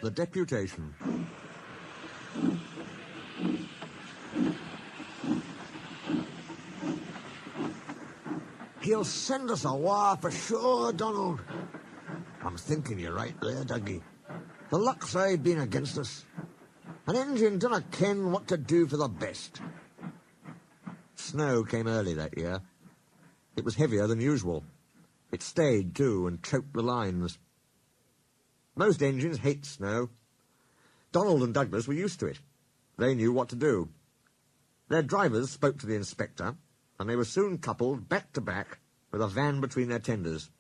The Deputation. He'll send us a war for sure, Donald. I'm thinking you're right there, Dougie. The luck's aye been against us. An engine dunna ken what to do for the best. Snow came early that year. It was heavier than usual. It stayed, too, and choked the lines. Most engines hate snow. Donald and Douglas were used to it. They knew what to do. Their drivers spoke to the inspector, and they were soon coupled back to back with a van between their tenders.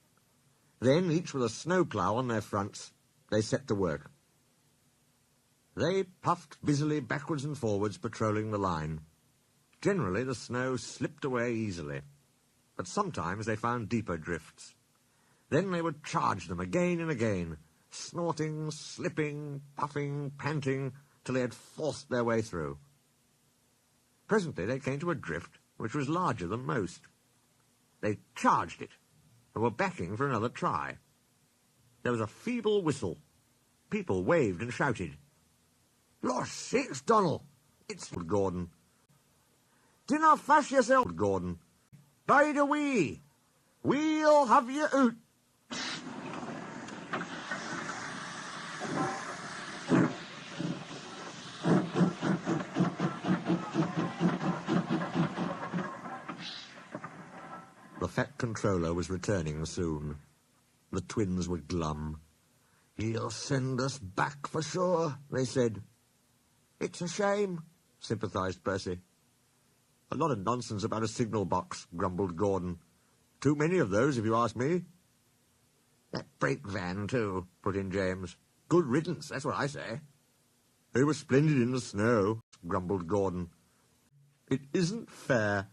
Then, each with a snowplough on their fronts, they set to work. They puffed busily backwards and forwards, patrolling the line. Generally, the snow slipped away easily, but sometimes they found deeper drifts. Then they would charge them again and again, snorting, slipping, puffing, panting, till they had forced their way through. Presently they came to a drift which was larger than most. They charged it, and were backing for another try. There was a feeble whistle. People waved and shouted. "Lost sakes, Donald! It's Gordon. Dinna fash yourself, Gordon. Bide away. We'll have you out." The fat controller was returning soon. The twins were glum. "He'll send us back for sure," they said. "It's a shame," sympathised Percy. "A lot of nonsense about a signal box," grumbled Gordon. "Too many of those, if you ask me." "That brake van, too," put in James. "Good riddance, that's what I say." "They were splendid in the snow," grumbled Gordon. "It isn't fair."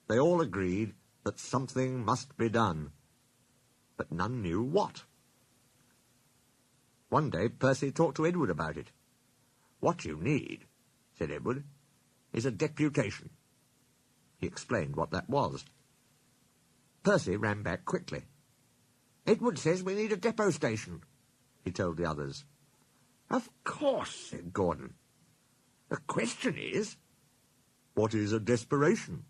They all agreed that something must be done, but none knew what. One day Percy talked to Edward about it. "What you need," said Edward, "is a deputation." He explained what that was. Percy ran back quickly. "Edward says we need a depot station," he told the others. "Of course," said Gordon. "The question is..." "What is a desperation?"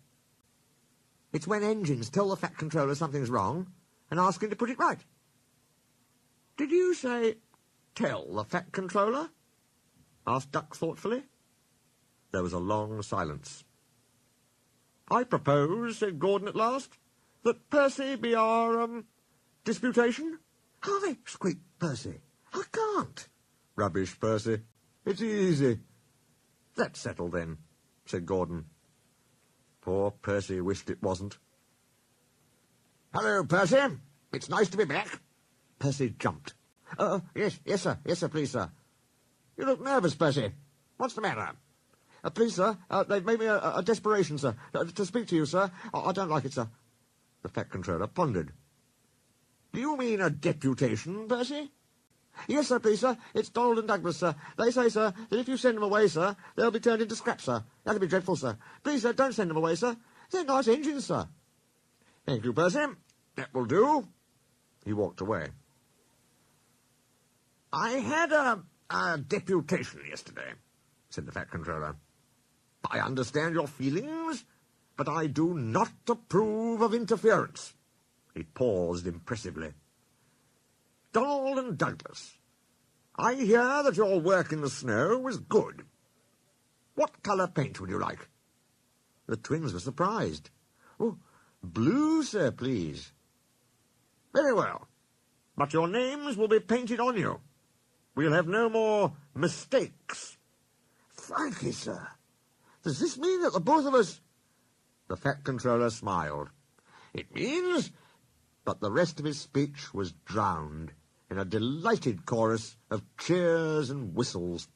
"It's when engines tell the fat controller something's wrong and ask him to put it right." "Did you say tell the fat controller?" asked Duck thoughtfully. There was a long silence. "I propose," said Gordon at last, "that Percy be our, disputation." "Hi!" squeaked Percy. "I can't." "Rubbish, Percy. It's easy." "That's settled then," said Gordon. Poor Percy wished it wasn't. "Hello, Percy. It's nice to be back." Percy jumped. Yes, sir, please, sir." "You look nervous, Percy. What's the matter?" "Please, sir, they've made me a desperation, sir, to speak to you, sir. I don't like it, sir." The fat controller pondered. "Do you mean a deputation, Percy?" "Yes, sir, please, sir. It's Donald and Douglas, sir. They say, sir, that if you send them away, sir, they'll be turned into scrap, sir. That'd be dreadful, sir. Please, sir, don't send them away, sir. They're nice engines, sir." "Thank you, Percy. That will do." He walked away. "I had a deputation yesterday," said the fat controller. "I understand your feelings, but I do not approve of interference." He paused impressively. "Donald and Douglas, I hear that your work in the snow was good. What colour paint would you like?" The twins were surprised. "Oh, blue, sir, please." "Very well. But your names will be painted on you. We'll have no more mistakes." "Frankly, sir, does this mean that the both of us..." The fat controller smiled. "It means..." But the rest of his speech was drowned in a delighted chorus of cheers and whistles.